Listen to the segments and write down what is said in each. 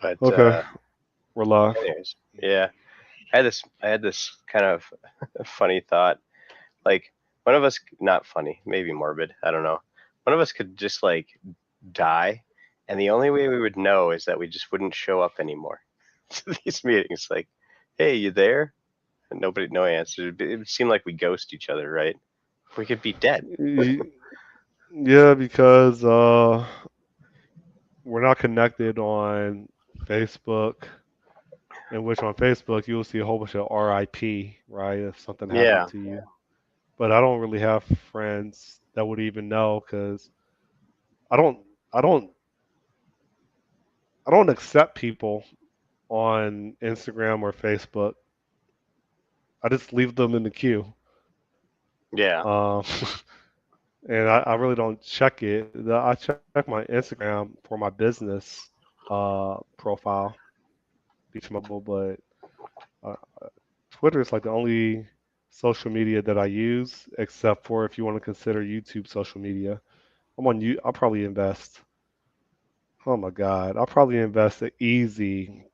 But Okay, we're live. anyways, yeah, I had this kind of funny thought. Like one of us, not funny, maybe morbid. I don't know. One of us could just like die, and the only way we would know is that we just wouldn't show up anymore to these meetings. Like, hey, you there? And nobody, no answer. It would seem like we ghost each other, right? We could be dead. Y- Yeah, because we're not connected on Facebook, in which on Facebook you'll see a whole bunch of RIP, right? If something happened Yeah, to you. But I don't really have friends that would even know because I don't, I don't, I don't accept people on Instagram or Facebook. I just leave them in the queue. yeah, Um, and I really don't check it. I check my Instagram for my business profile each month, but uh, Twitter is like the only social media that I use, except for if you want to consider YouTube social media. I'm on you. I'll probably invest. Oh my God, I'll probably invest an easy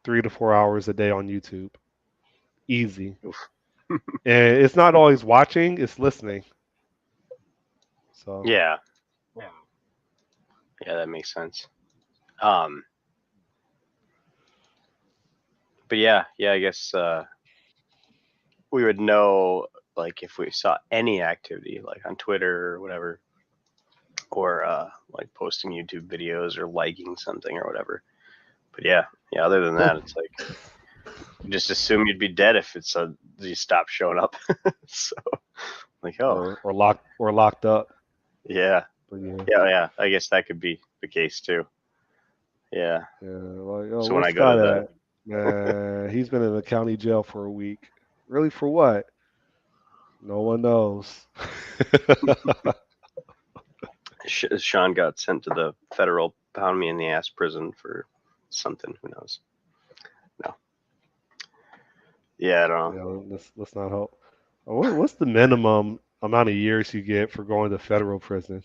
3 to 4 hours a day on YouTube. Easy, oof. and it's not always watching; it's listening. So Yeah, yeah. That makes sense. Um, but yeah. I guess we would know like if we saw any activity like on Twitter or whatever, or like posting YouTube videos or liking something or whatever. But yeah. Other than that, it's like you just assume you'd be dead if it's you stop showing up. So like, oh or locked up. yeah, But yeah, yeah. I guess that could be the case too. Yeah. yeah. Like, oh, So when where's I go to Scott the at? He's been in the county jail for a week. Really, for what? No one knows. Sean got sent to the federal pound me in the ass prison for something. Who knows? No. Yeah, I don't know. Let's not hope. What's the minimum amount of years you get for going to federal prison?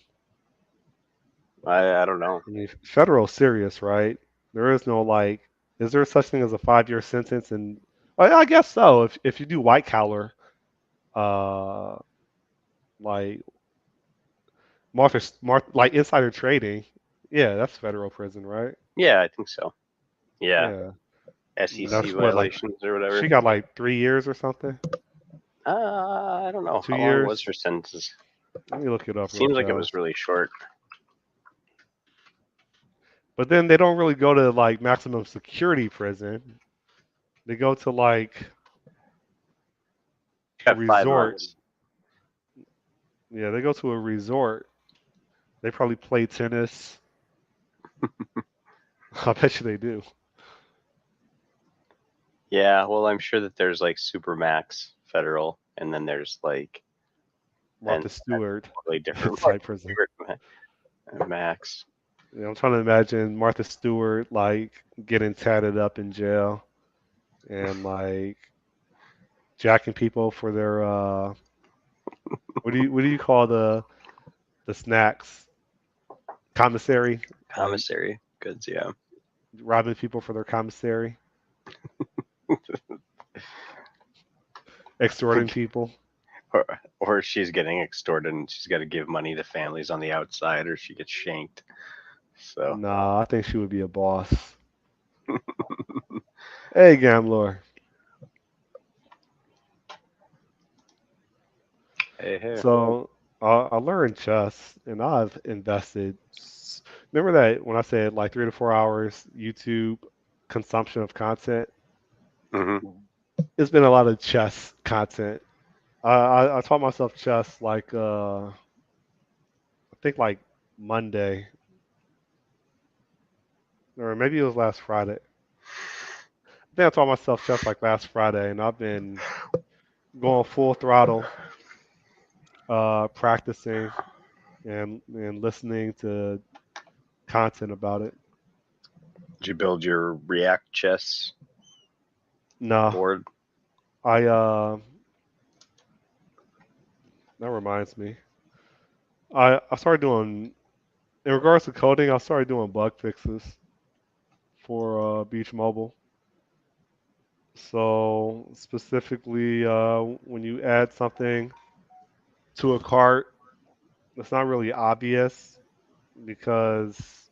I don't know. I mean, federal serious, right? There is no like, is there such thing as a 5 year sentence? And I guess so. If you do white collar, uh, like like insider trading, yeah, that's federal prison, right? Yeah, I think so. Yeah, Yeah, SEC that's what like violations or she whatever. got like 3 years or something, I don't know. two How long was years. her sentence? Let me look it up real Seems like it was fast. really short. But then they don't really go to like maximum security prison. They go to like She a got five resort. months. Yeah, they go to a resort. They probably play tennis. I bet you they do. Yeah, well, I'm sure that there's like super max federal, and then there's like and Martha Stewart totally different inside prison. max. I'm trying to imagine Martha Stewart like getting tatted up in jail and like jacking people for their what do you call the snacks? Commissary, like Commissary goods, yeah. robbing people for their commissary, extorting people. or, or she's getting extorted and she's got to give money to families on the outside, or she gets shanked. So Nah, I think she would be a boss. Hey, gambler. hey, hey. So I learned chess, and I've invested. Remember that when I said like 3 to 4 hours YouTube consumption of content? Hmm. It's been a lot of chess content. I taught myself chess like I think like Monday, or maybe it was last Friday. I think I taught myself chess like last Friday, and I've been going full throttle, practicing and listening to content about it. Did you build your React chess No, board? I that reminds me. I started doing. in regards to coding, I started doing bug fixes for Beach Mobile. So specifically, when you add something to a cart, it's not really obvious because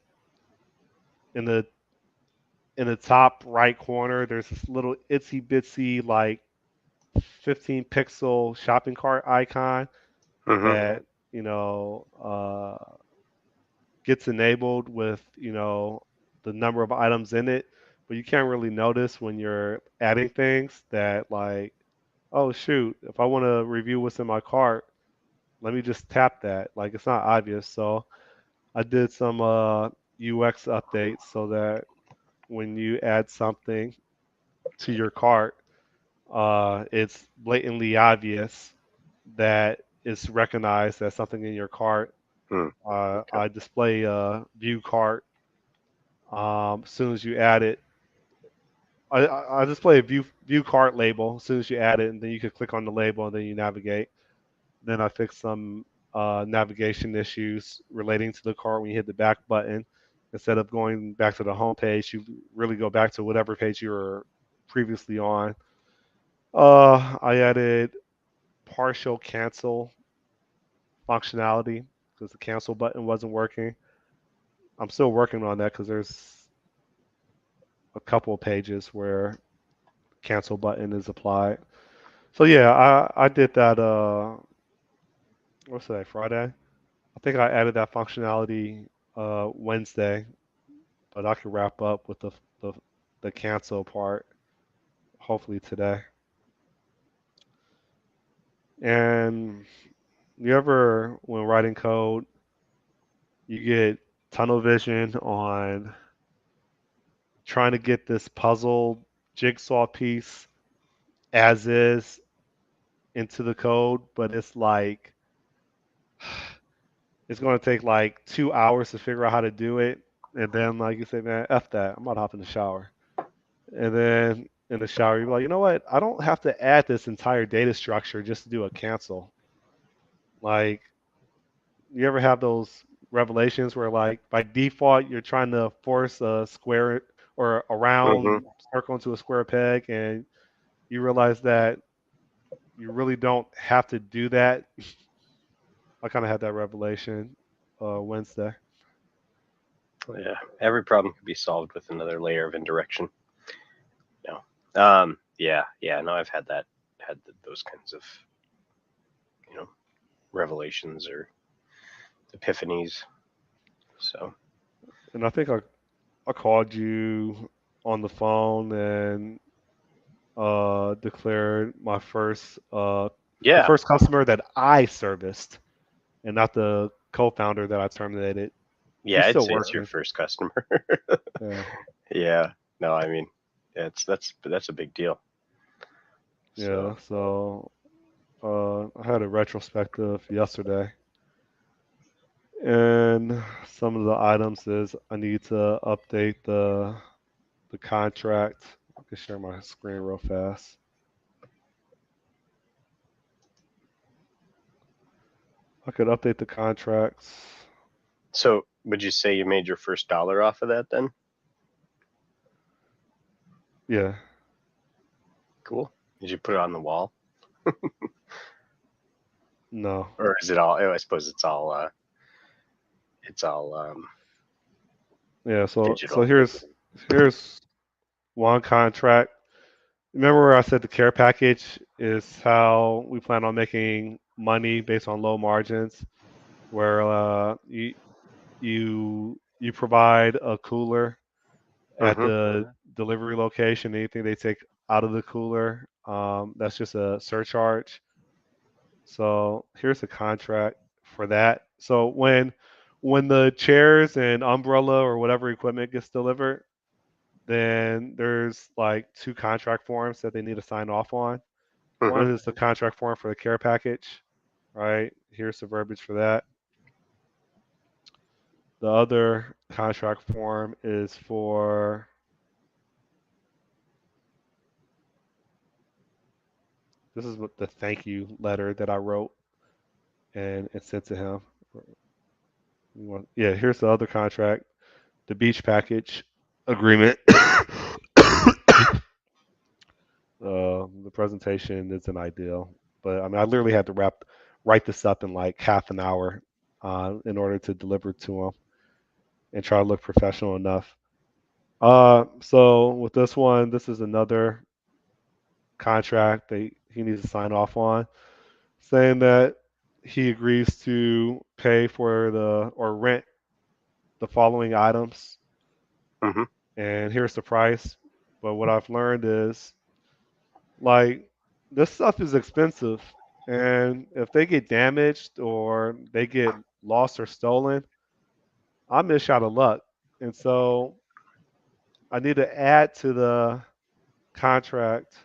in the in the top right corner, there's this little itsy bitsy like 15 pixel shopping cart icon Mm-hmm. that gets enabled with the number of items in it, but you can't really notice when you're adding things that like, oh shoot, if I want to review what's in my cart, let me just tap that. Like it's not obvious. So I did some UX updates so that when you add something to your cart, it's blatantly obvious that it's recognized as something in your cart. Hmm. Okay. I display view cart as soon as you add it. I display a view cart label as soon as you add it, and then you can click on the label and then you navigate. Then I fix some navigation issues relating to the cart when you hit the back button. Instead of going back to the home page, you really go back to whatever page you were previously on. I added partial cancel functionality because the cancel button wasn't working. I'm still working on that because there's a couple of pages where cancel button is applied. So yeah, I did that. What's today? Friday. I think I added that functionality Wednesday, but I can wrap up with the the cancel part hopefully today. And you ever, when writing code, you get tunnel vision on trying to get this puzzle jigsaw piece as is into the code, but it's like it's going to take like 2 hours to figure out how to do it. And then, like you say, man, F that. I'm about to hop in the shower. And then in the shower, you're like, you know what? I don't have to add this entire data structure just to do a cancel. Like, you ever have those revelations where, like, by default, you're trying to force a square or a Mm-hmm. round circle into a square peg, and you realize that you really don't have to do that. I kind of had that revelation Wednesday. Yeah. Every problem can be solved with another layer of indirection. No. Yeah. Yeah. No, I've had that. Those kinds of you know revelations or epiphanies. So And I think I called you on the phone and declared my first the yeah. first customer that I serviced and not the co-founder that I terminated. Yeah. He's I'd still say it's your working. first customer. Yeah, Yeah. No, I mean, that's a big deal. yeah. So So I had a retrospective yesterday, and some of the items is I need to update the contract. I can share my screen real fast. I could update the contracts. so would you say you made your first dollar off of that then? Yeah, Cool. Did you put it on the wall, no, or is it all? I suppose it's all yeah. So digital. here's one contract. Remember where I said the care package is how we plan on making money based on low margins, where you provide a cooler at Mm-hmm. the delivery location. Anything they take out of the cooler, that's just a surcharge. So here's a contract for that. So when the chairs and umbrella or whatever equipment gets delivered, then there's like two contract forms that they need to sign off on. Mm-hmm. One is the contract form for the care package, right? Here's the verbiage for that. The other contract form is for this is what the thank you letter that I wrote and sent to him. Yeah, here's the other contract, the beach package agreement. The presentation isn't ideal, but I mean, I literally had to write this up in like half an hour in order to deliver to him and try to look professional enough. So with this one, this is another contract that he needs to sign off on, saying that he agrees to pay for the or rent the following items, Hmm. and here's the price. But what I've learned is like this stuff is expensive, and if they get damaged or they get lost or stolen, I miss out of luck. And so I need to add to the contract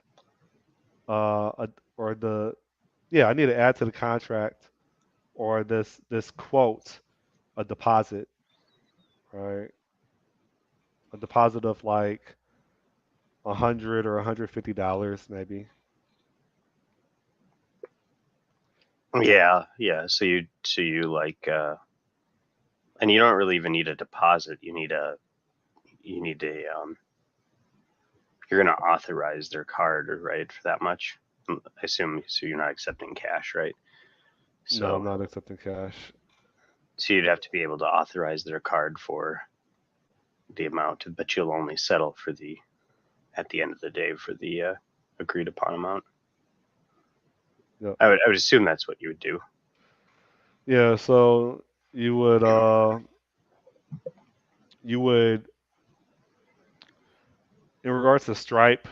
or the yeah, I need to add to the contract or this quote a deposit, right? A deposit of like $100 or $150 maybe. Yeah, yeah. So you like, and you don't really even need a deposit. You need a you're gonna authorize their card, right, for that much. I assume so. You're not accepting cash, right? No, I'm So not accepting cash. so you'd have to be able to authorize their card for the amount, but you'll only settle for the at the end of the day for the agreed upon amount. Yep. I would assume that's what you would do. Yeah, so you would uh you would in regards to Stripe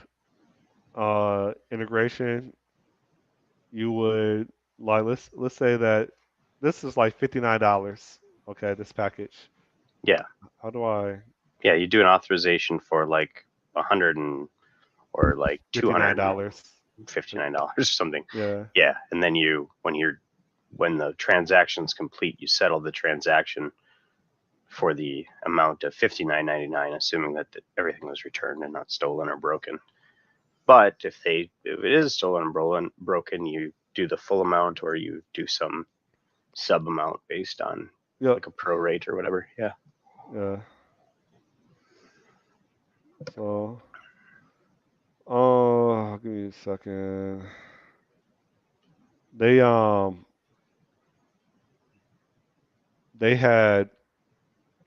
integration, you would like let's say that this is like $59. Okay, this package. Yeah, How do I yeah. You do an authorization for like 100 and or like two hundred and $59? $59 or something. Yeah. Yeah, and then when the transaction's complete, you settle the transaction for the amount of $59.99, assuming that everything was returned and not stolen or broken. But if it is stolen and broken, you do the full amount or you do some sub amount based on Yep. like a pro rate or whatever. Yeah. Yeah. So, give me a second. They they had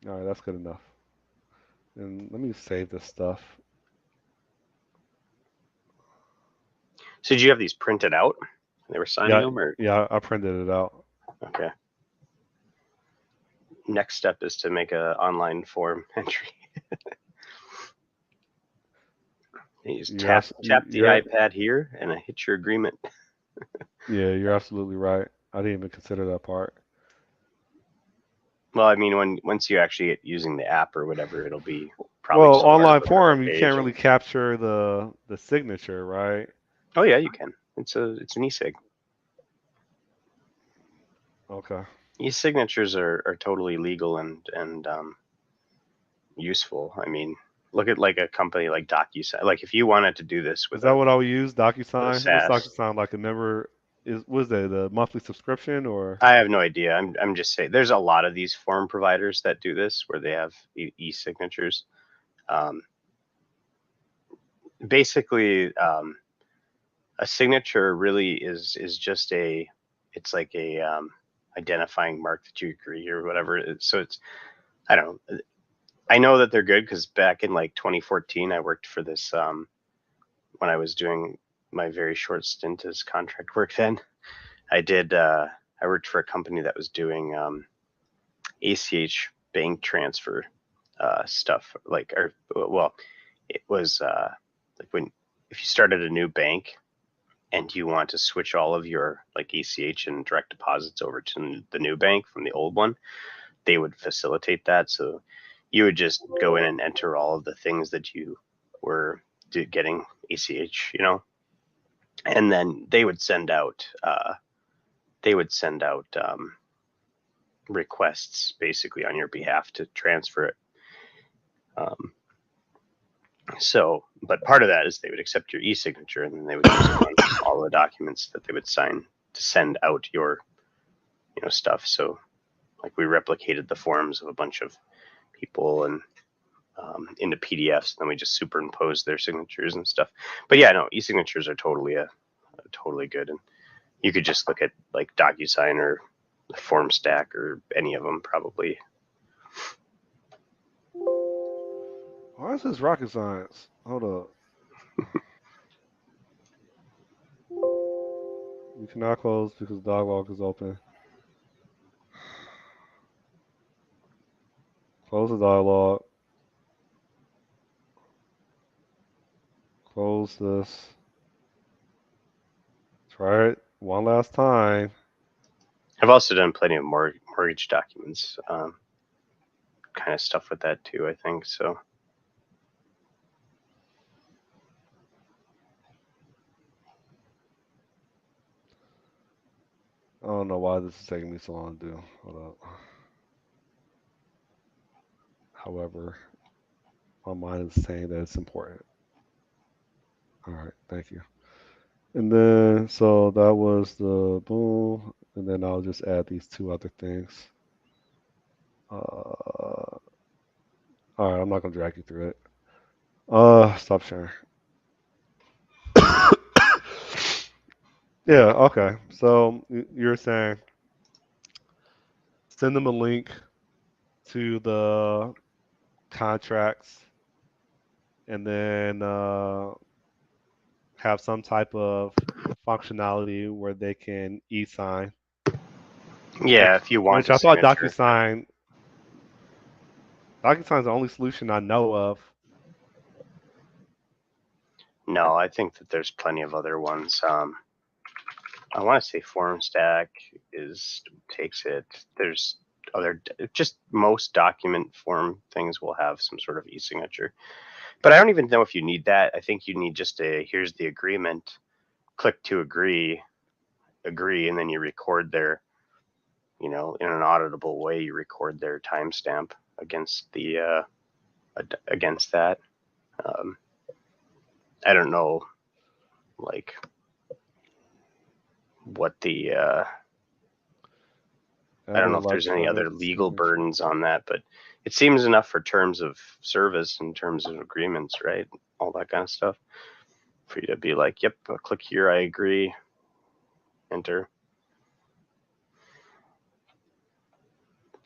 all right, that's good enough. And let me save this stuff. So did you have these printed out? They were signing Yeah, them, or yeah, I printed it out. okay. Next step is to make a online form entry. You just You're tap the you're iPad here and hit your agreement. yeah, you're absolutely right. I didn't even consider that part. Well, I mean, once you actually get using the app or whatever, it'll be probably Well, somewhere online on the right form, you can't page. really capture the signature, right? Oh yeah, you can. It's an e-sig. Okay. E-signatures are totally legal and useful. I mean, look at like a company like DocuSign. Like if you wanted to do this Is with that a what I would use? with a DocuSign? What's SaaS, DocuSign like? A member is was that the monthly subscription or? I have no idea. I'm just saying there's a lot of these form providers that do this where they have e-signatures. Um, basically, a signature really is just it's like a identifying mark that you agree or whatever. So it's I don't know. I know that they're good because back in like 2014, I worked for this when I was doing my very short stint as contract work. Then I did. I worked for a company that was doing ACH bank transfer stuff. Like, or well, it was like when if you started a new bank and you want to switch all of your like ACH and direct deposits over to the new bank from the old one, they would facilitate that. So you would just go in and enter all of the things that you were getting ACH, and then they would send out requests basically on your behalf to transfer it. Um, but part of that is they would accept your e-signature, and then they would use it on all the documents that they would sign to send out your stuff. So Like we replicated the forms of a bunch of people and into PDFs, and then we just superimposed their signatures and stuff. But yeah, no, e-signatures are totally good, and you could just look at like DocuSign or FormStack or any of them probably. Why is this rocket science? Hold up. You cannot close because dog walk is open. Close the dialog. Close this. Try it one last time. I've also done plenty of mortgage documents, kind of stuff with that too. I think so. I don't know why this is taking me so long to do. Hold up. However, my mind is saying that it's important. All right, thank you. And then, so that was the boom. And then I'll just add these two other things. All right, I'm not gonna drag you through it. Stop sharing. Yeah, okay. So you're saying send them a link to the contracts and then have some type of functionality where they can e-sign. Yeah, if you want Which a I thought signature. DocuSign's the only solution I know of. No, I think that there's plenty of other ones. I want to say FormStack takes it. There's other, just most document form things will have some sort of e-signature. But I don't even know if you need that. I think you need just here's the agreement, click to agree, and then you record their, in an auditable way, you record their timestamp against against that. Um, I don't know, like what the I don't Add know if there's any electronic other legal signature. burdens on that, but it seems enough for terms of service and terms of agreements, right? All that kind of stuff for you to be like, yep, click here, I agree, enter.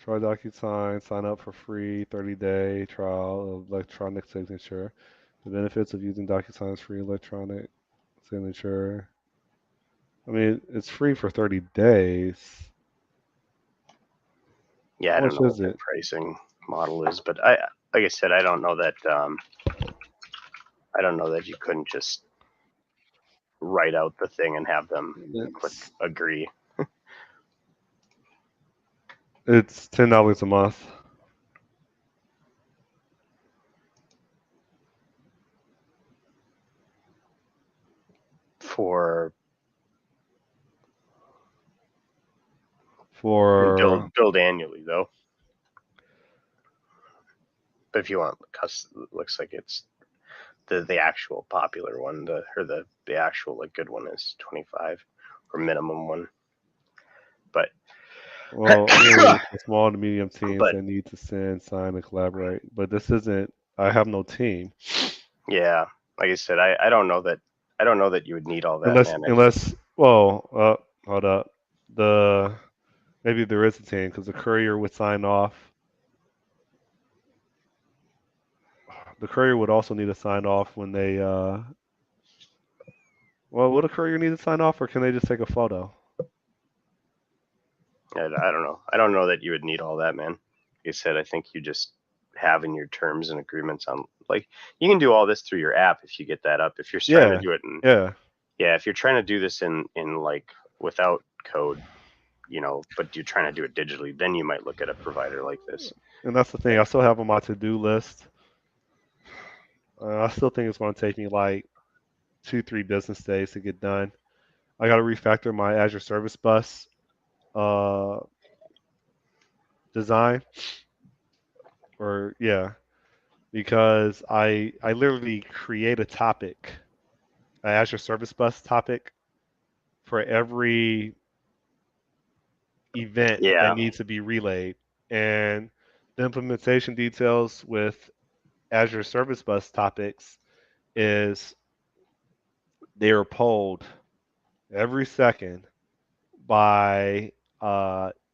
Try DocuSign, sign up for free 30-day trial of electronic signature. The benefits of using DocuSign's free electronic signature. I mean, it's free for 30 days. Yeah, I How don't much know what is their it? pricing model is, but like I said, I don't know that you couldn't just write out the thing and have them click It's agree it's $10 a month for for build annually though. But if you want, looks like it's the actual popular one, the actual like good one is 25 or minimum one. But well, only for small to medium teams but that need to send, sign, and collaborate. But this isn't. I have no team yeah, like I said, I don't know that you would need all that, unless man. unless well, hold up. The maybe there is a team because the courier would sign off. The courier would also need to sign off when they. Well, would a courier need to sign off, or can they just take a photo? I don't know. I don't know that you would need all that, man. Like I said, I think you just have in your terms and agreements on like you can do all this through your app if you get that up. If you're trying to Yeah, do it in yeah. yeah, if you're trying to do this in like without code, but you're trying to do it digitally, then you might look at a provider like this. And that's the thing. I still have on my to-do list. I still think it's going to take me like 2, 3 business days to get done. I got to refactor my Azure Service Bus uh, design, or yeah, because I literally create a topic, an Azure Service Bus topic for every event that Yeah. needs to be relayed. And the implementation details with Azure Service Bus topics is they are polled every second by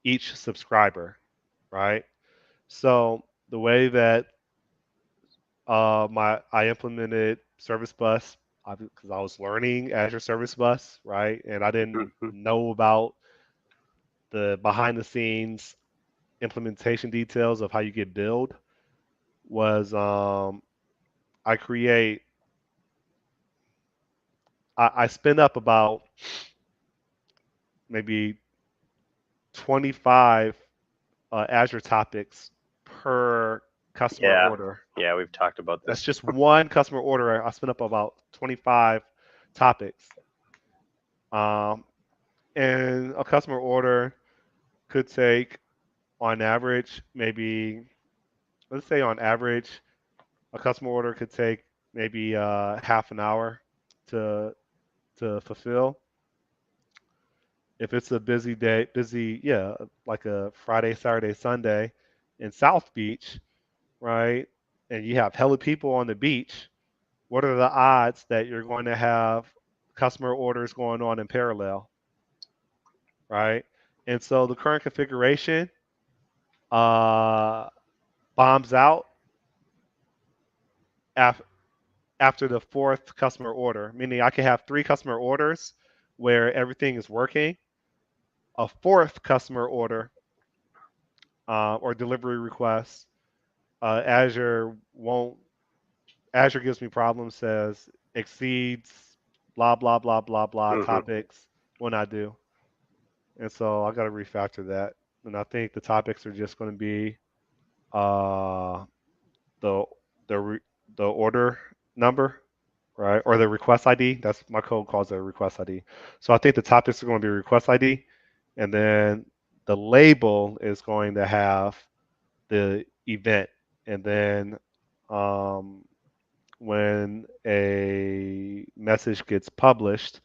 each subscriber, right? So the way that I implemented Service Bus because I was learning Azure Service Bus, right? And I didn't Mhm. know about the behind the scenes implementation details of how you get billed was I create I spin up about maybe 25 Azure topics per customer Yeah. order. Yeah, we've talked about That's this. just one customer order. I spin up about 25 topics. Um, and a customer order could take on average maybe let's say on average a customer order could take maybe half an hour to fulfill. If it's a busy day, busy, yeah, like a Friday, Saturday, Sunday in South Beach, right? And you have hella people on the beach, what are the odds that you're going to have customer orders going on in parallel, right? And so the current configuration uh, bombs out af- after the fourth customer order, meaning I can have three customer orders where everything is working. A fourth customer order or delivery request, Azure won't. Azure gives me problems. Says exceeds blah blah blah blah blah Hmm. topics when I do, and so I got to refactor that. And I think the topics are just going to be uh, the the the order number, right, or the request ID. That's my code calls it a request ID. So I think the topics are going to be request ID, and then the label is going to have the event, and then um, when a message gets published,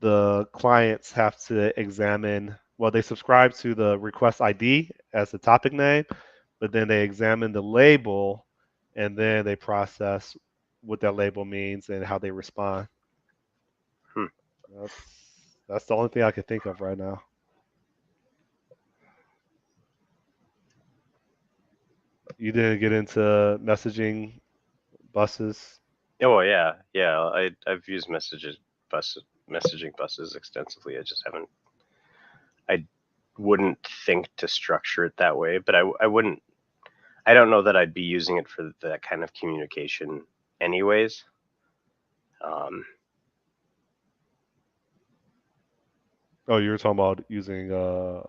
the clients have to examine. Well, they subscribe to the request ID as the topic name, but then they examine the label, and then they process what that label means and how they respond. Hmm. That's that's the only thing I can think of right now. You didn't get into messaging buses. Oh yeah, yeah. I've used messaging buses extensively. I just haven't. I wouldn't think to structure it that way, but I wouldn't. I don't know that I'd be using it for that kind of communication, anyways. Um, Oh, you were talking about using. I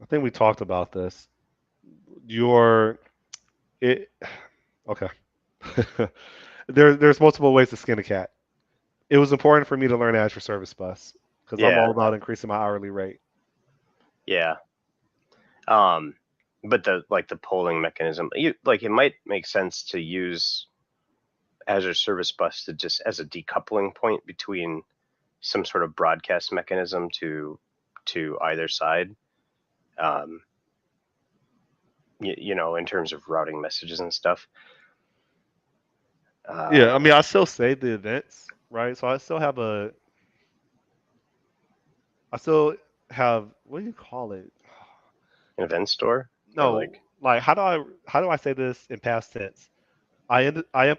think we talked about this. Your it. Okay. There's multiple ways to skin a cat. It was important for me to learn Azure Service Bus because I'm yeah, all about increasing my hourly rate. yeah. Um, but the polling mechanism, it might make sense to use Azure Service Bus to just as a decoupling point between some sort of broadcast mechanism to either side. Um, in terms of routing messages and stuff. Uh, Yeah, I mean, I still save the events, right? So I still have, what do you call it? an event store or No, like how do I say this in past tense?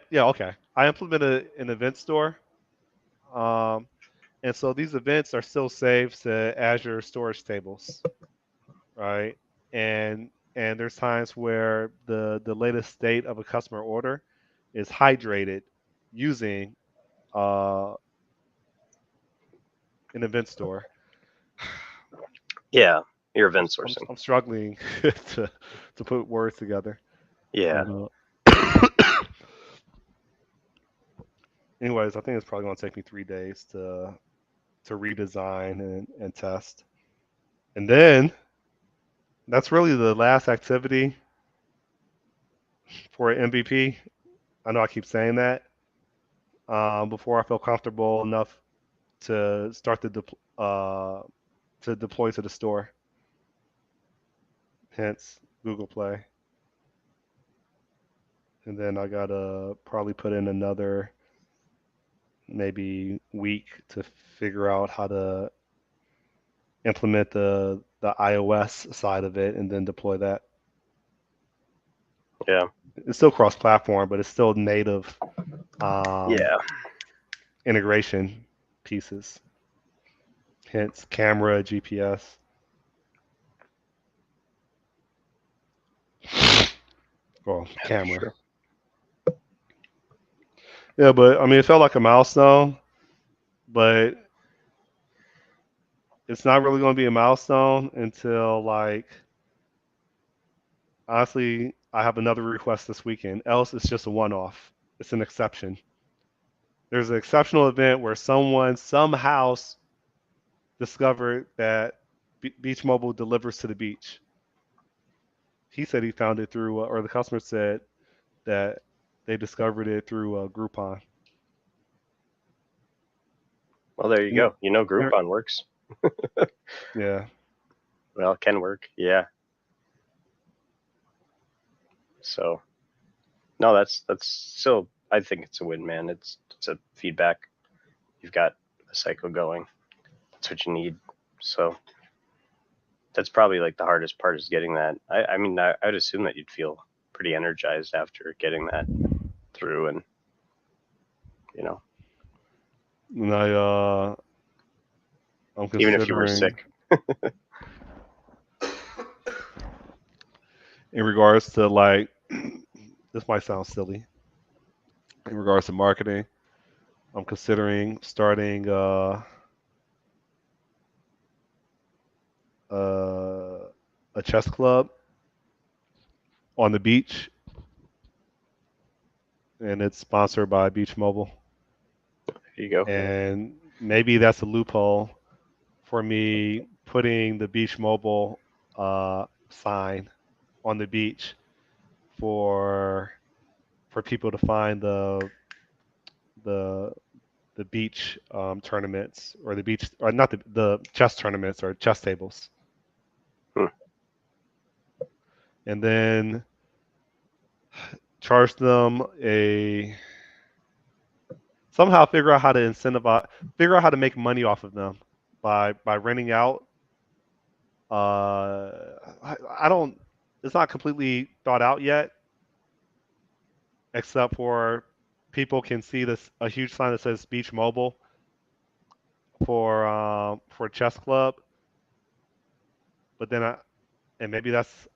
Yeah, okay. I implemented an event store, um, and so these events are still saved to Azure storage tables, right? And there's times where the latest state of a customer order is hydrated using uh, an event store. yeah, your I'm event I'm, sourcing. I'm struggling to put words together. Yeah, But anyways, I think it's probably gonna take me 3 days to redesign and test. And then that's really the last activity for an MVP. I know I keep saying that before I feel comfortable enough to start the to deploy to the store. Hence Google Play. And then I gotta probably put in another maybe week to figure out how to implement the iOS side of it and then deploy that. Yeah. It's still cross-platform, but it's still native um, Yeah. integration pieces. Hence camera, GPS. Well, Yeah, for camera. sure. Yeah, but I mean, it felt like a milestone, but it's not really going to be a milestone until like honestly, I have another request this weekend. Else, it's just a one-off. It's an exception. There's an exceptional event where someone somehow discovered that Beach Mobile delivers to the beach. He said he found it through, or the customer said that they discovered it through Groupon. Well, there you And, go. Groupon works. yeah, Well, it can work. Yeah. So no, that's still. I think it's a win, man. It's a feedback. You've got a cycle going. That's what you need. So that's probably like the hardest part is getting that. I mean, I'd assume that you'd feel pretty energized after getting that through, and you know, and I'm even if you were considering sick. in regards to like this might sound silly in regards to marketing. I'm considering starting uh, a chess club on the beach, and it's sponsored by Beach Mobile. There you go. And maybe that's a loophole for me putting the Beach Mobile sign on the beach for people to find the the beach tournaments or the beach or not the chess tournaments or chess tables, Hmm. and then charge them a somehow figure out how to incentivize, figure out how to make money off of them by renting out. I don't. It's not completely thought out yet, except for people can see this a huge sign that says Beach Mobile for chess club. But then and maybe that's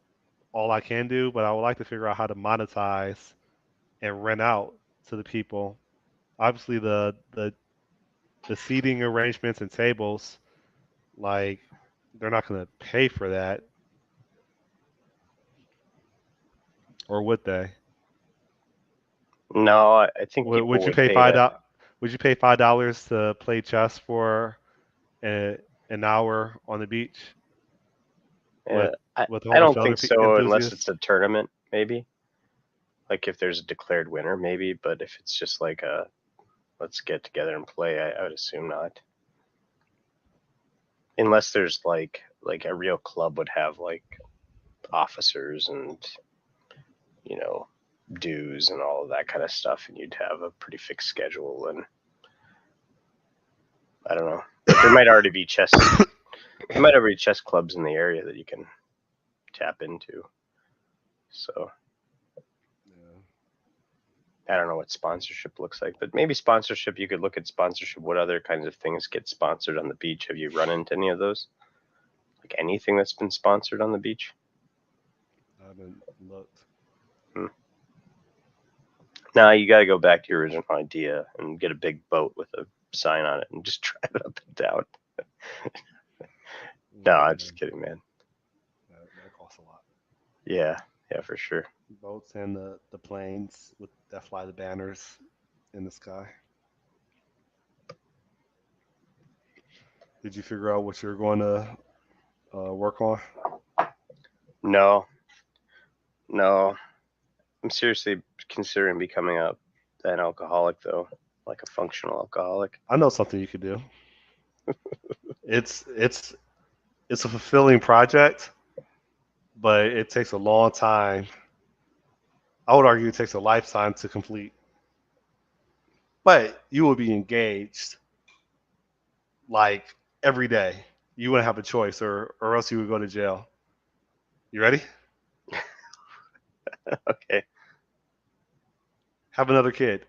all I can do. But I would like to figure out how to monetize and rent out to the people. Obviously, the seating arrangements and tables, like they're not going to pay for that, or would they? No, I think people Would you would pay pay to. Would you pay $5 to play chess for an hour on the beach with a I whole bunch don't of other think so unless it's enthusiasts? a tournament, maybe. Like if there's a declared winner, maybe. But if it's just like a let's get together and play, I would assume not. Unless there's like a real club would have like officers and you know dues and all of that kind of stuff, and you'd have a pretty fixed schedule. And I don't know, but there might already be chess. There might already be chess clubs in the area that you can tap into. So Yeah. I don't know what sponsorship looks like, but maybe sponsorship. You could look at sponsorship. What other kinds of things get sponsored on the beach? Have you run into any of those? Like anything that's been sponsored on the beach? I haven't looked. Hmm. Now you got to go back to your original idea and get a big boat with a sign on it and just drive it up and down. No, I'm Yeah, just kidding, man. that costs a lot. Yeah, yeah, for sure. Boats and the planes with that fly the banners in the sky. Did you figure out what you're going to work on? No, no, I'm seriously considering becoming an alcoholic though, like a functional alcoholic. I know something you could do. It's it's a fulfilling project, but it takes a long time. I would argue it takes a lifetime to complete. But you will be engaged like every day. You wouldn't have a choice, or else you would go to jail. You ready? Okay. Have another kid.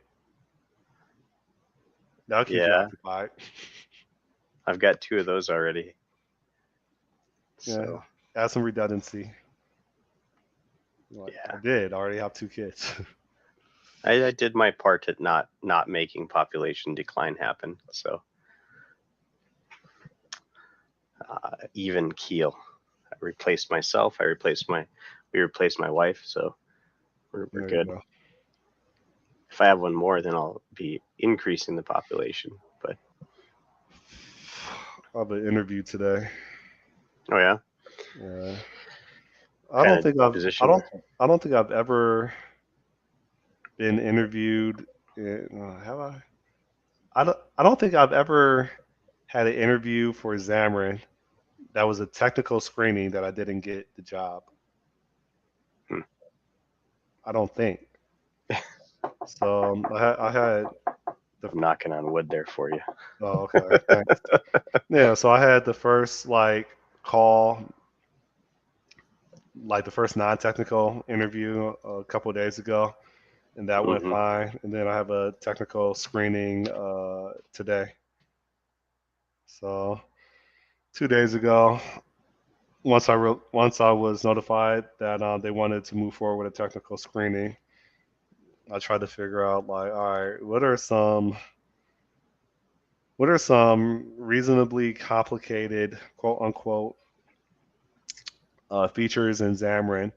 That'll keep you Yeah, occupied. I've got two of those already. Yeah, So add some redundancy. Like I yeah, did. I already have two kids. I did my part at not making population decline happen. So even keel. I replaced myself. We replaced my wife. So we're There you good. go. If I have one more, then I'll be increasing the population. But I have an interview today. oh yeah, Yeah. I kind don't of think I've I position. don't I don't think I've ever been interviewed. Have I? I don't think I've ever had an interview for Xamarin that was a technical screening that I didn't get the job. Hmm. I don't think. So I had the I'm knocking on wood there for you. oh okay, thanks. Yeah, so I had the first like call, like the first non-technical interview a couple of days ago, and that went Hmm. fine. And then I have a technical screening today. So 2 days ago, once I was notified that they wanted to move forward with a technical screening, I tried to figure out like, all right, what are some reasonably complicated quote unquote features in Xamarin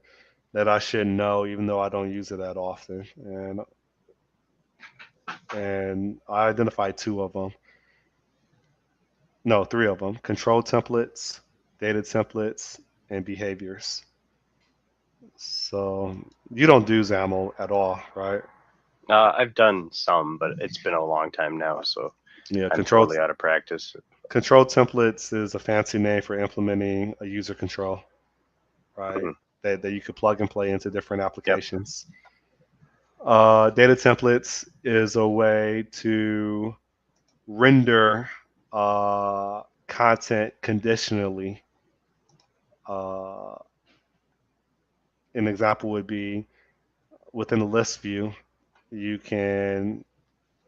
that I should know, even though I don't use it that often. And I identified two of them. No, three of them: control templates, data templates, and behaviors. So you don't do XAML at all, right? I've done some, but it's been a long time now, so Yeah, I'm totally out of practice. control templates is a fancy name for implementing a user control, right? Mhm. That you could plug and play into different Yep. applications. Data templates is a way to render content conditionally. Uh, an example would be within the list view, you can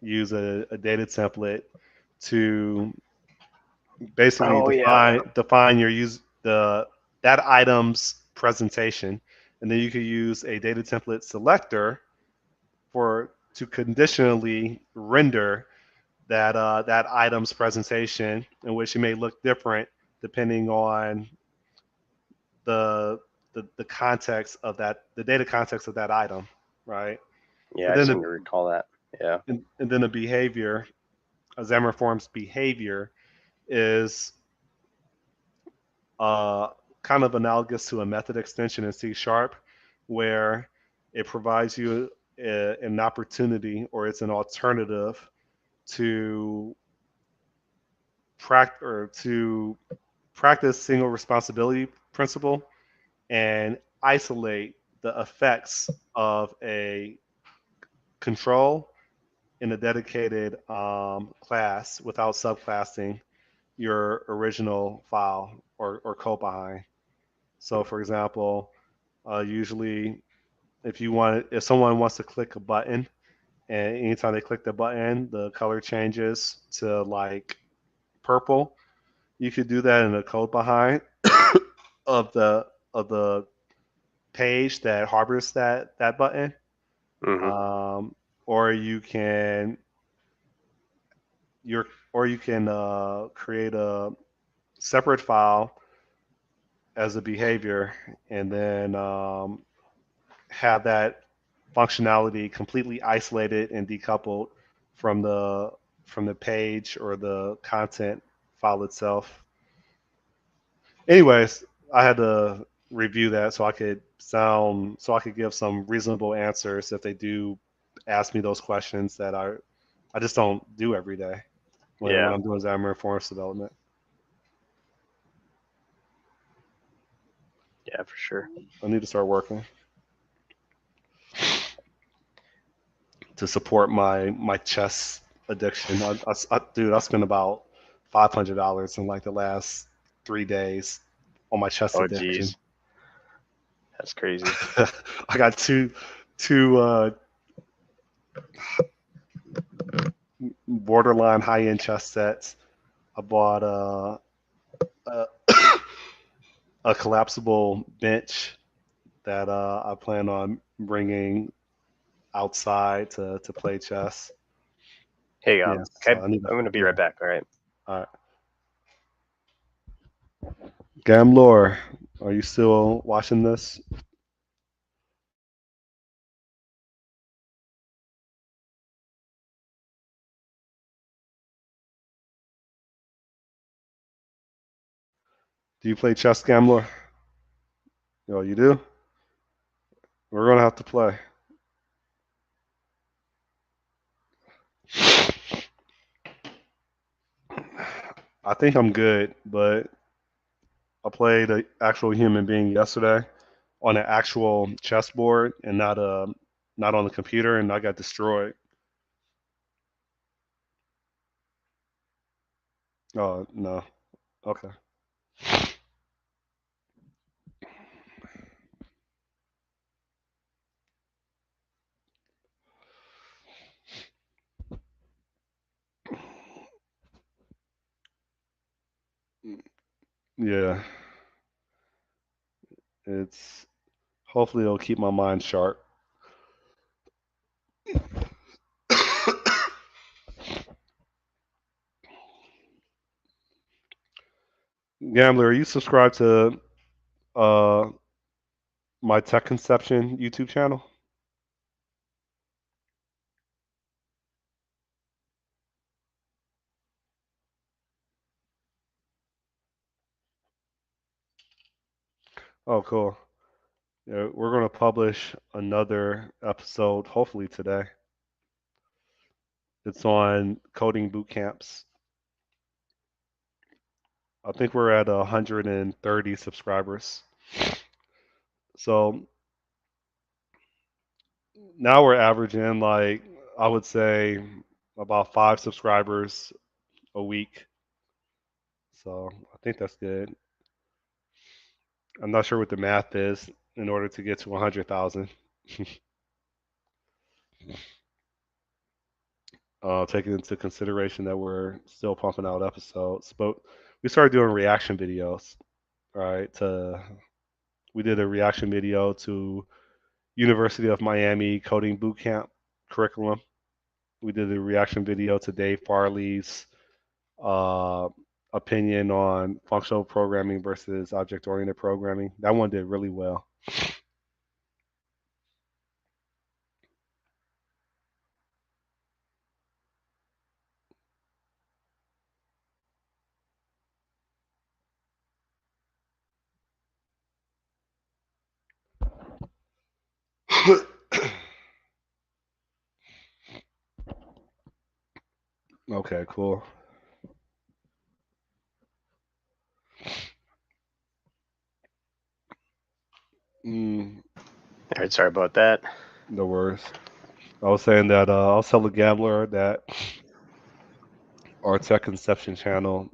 use a data template to basically Oh yeah. define your use the that item's presentation, and then you could use a data template selector for to conditionally render that item's presentation, in which it may look different depending on the the context of the data context of that item, right? Yeah, And I then seem the, to recall that. Yeah. and then the behavior, a Xamarin Forms behavior is uh, kind of analogous to a method extension in C Sharp, where it provides you an opportunity, or it's an alternative to to practice single responsibility principle and isolate the effects of a control in a dedicated class without subclassing your original file or code behind. So, for example, usually if someone wants to click a button, and anytime they click the button, the color changes to like purple. You could do that in the code behind of the page that harbors that button, Hmm. um, or you can create a separate file as a behavior, and then have that functionality completely isolated and decoupled from the page or the content file itself. Anyways, I had to review that so I could give some reasonable answers if they do ask me those questions that I just don't do every day when Yeah. I'm doing Xamarin Forms development. Yeah, for sure. I need to start working to support my chess addiction. Dude, I spent about $500 in like the last 3 days on my chess Oh, addiction. geez, that's crazy. I got two borderline high end chess sets. I bought a, a collapsible bench that I plan on bringing outside to play chess. Hey, Yeah, so okay, I need to. I'm gonna be Yeah, right back. All right. all right. Gamlor, are you still watching this? Do you play chess, Gamlor? Oh, you do? We're gonna have to play. I think I'm good, but I played an actual human being yesterday on an actual chessboard and not on the computer, and I got destroyed. Oh no. Okay. Yeah. It's hopefully it'll keep my mind sharp. Gambler, are you subscribed to uh my Tech Conception YouTube channel? Oh, cool. Yeah, we're gonna publish another episode hopefully today. It's on coding boot camps. I think we're at 130 subscribers. So now we're averaging like I would say about 5 subscribers a week. So I think that's good. I'm not sure what the math is in order to get to 100,000. Taking into consideration that we're still pumping out episodes, but we started doing reaction videos. Right? We did a reaction video to University of Miami coding bootcamp curriculum. We did a reaction video to Dave Farley's uh, opinion on functional programming versus object-oriented programming. That one did really well. Okay, cool. Mm, All right. Sorry about that. no worries. I was saying that I'll tell the gambler that our Tech Conception channel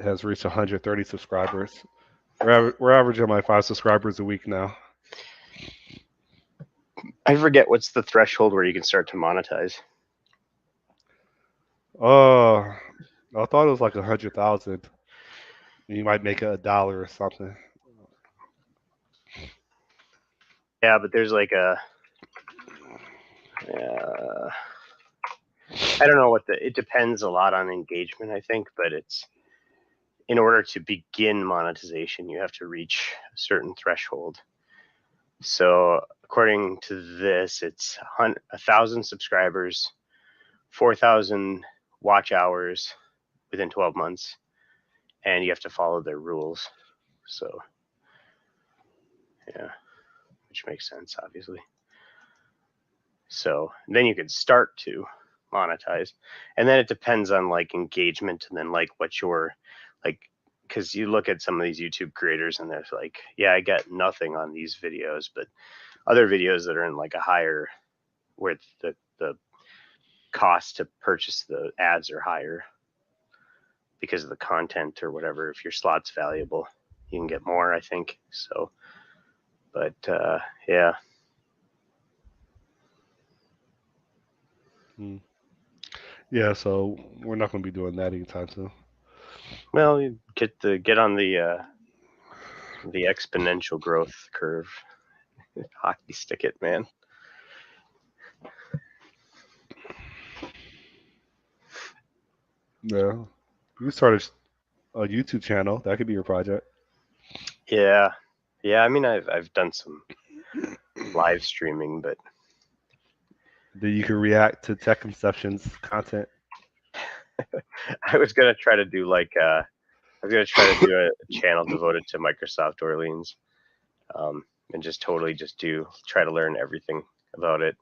has reached 130 subscribers. We're averaging like 5 subscribers a week now. I forget what's the threshold where you can start to monetize. Uh, I thought it was like 100,000. You might make it $1 or something. Yeah, but there's like a. Uh, I don't know what the. It depends a lot on engagement, I think, but it's in order to begin monetization, you have to reach a certain threshold. So according to this, it's 1,000 subscribers, 4,000 watch hours within 12 months, and you have to follow their rules. So yeah, which makes sense, obviously. So then you could start to monetize, and then it depends on like engagement, and then like what your like because you look at some of these YouTube creators and there's like, yeah, I get nothing on these videos, but other videos that are in like a higher, where the cost to purchase the ads are higher because of the content or whatever. If your slot's valuable, you can get more, I think. So, but yeah. Yeah, so we're not going to be doing that anytime soon. Well, you get on the exponential growth curve. Hockey stick it, man. Yeah. You started a YouTube channel. That could be your project. Yeah. Yeah, I mean I've done some live streaming, but Then you can react to Tech Conception's content. I was gonna try to do like I was gonna try to do a channel devoted to Microsoft Orleans, and just totally just try to learn everything about it.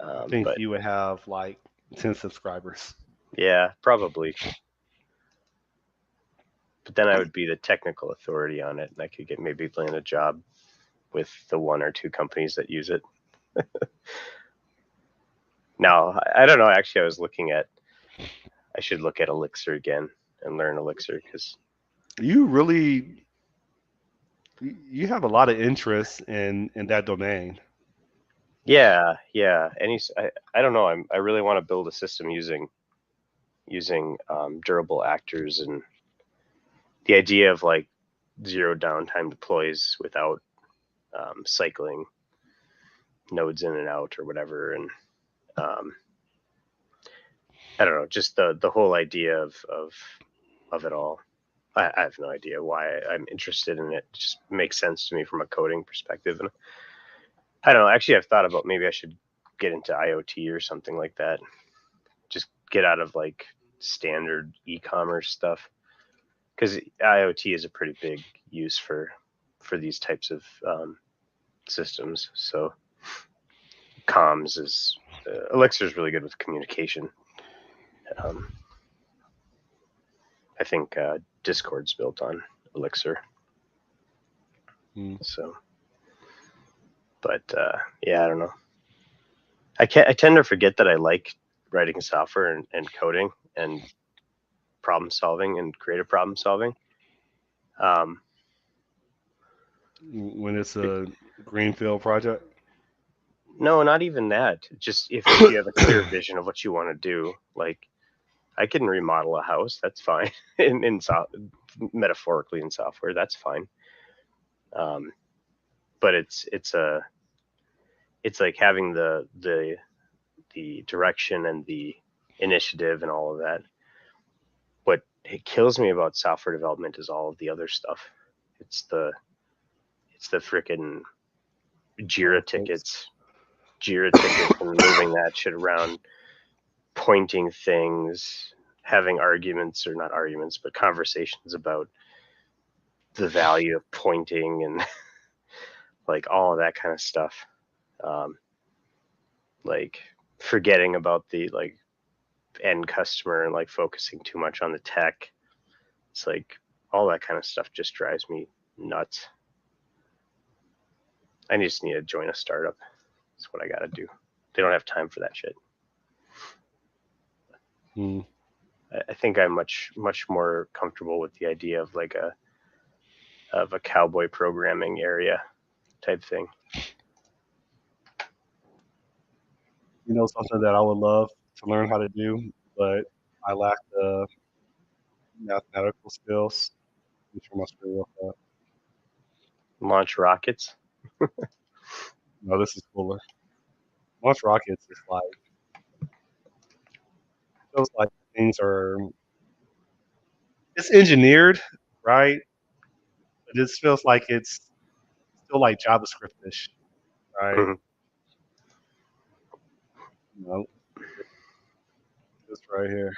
I think But you would have like 10 subscribers. yeah, probably. But then I would be the technical authority on it, and I could maybe land a job with the one or two companies that use it. Now, I don't know. Actually, I should look at Elixir again and learn Elixir because You you have a lot of interest in that domain. yeah. I don't know. I really want to build a system using durable actors, and the idea of like zero downtime deploys without cycling nodes in and out or whatever. And I don't know, just the whole idea of it all. I have no idea why I'm interested in it. It just makes sense to me from a coding perspective. And I don't know. Actually, I've thought about maybe I should get into IoT or something like that. Just get out of like standard e-commerce stuff, because IoT is a pretty big use for these types of systems. So comms is Elixir is really good with communication. I think Discord's built on Elixir. So, but yeah, I don't know. I tend to forget that I like writing software and coding and problem solving and creative problem solving. When it's a greenfield project. No, not even that. Just if you have a clear vision of what you want to do, like I can remodel a house. That's fine. Metaphorically in software, that's fine. But it's like having the direction and the initiative and all of that. What it kills me about software development is all of the other stuff. It's the freaking Jira tickets and moving that shit around, pointing things, having arguments, or not arguments, but conversations about the value of pointing and like all of that kind of stuff. Like forgetting about the like end customer and like focusing too much on the tech. It's like all that kind of stuff just drives me nuts. I just need to join a startup. That's what I got to do. They don't have time for that shit. I think I'm much more comfortable with the idea of like a cowboy programming area type thing. You know, something that I would love to learn how to do, but I lack the mathematical skills. I'm sure my screen real fast. Launch rockets. No, this is cooler. Launch rockets is like feels like things are. It's engineered, right? But this feels like it's still like JavaScript-ish, right? Mm-hmm. You know, this right here.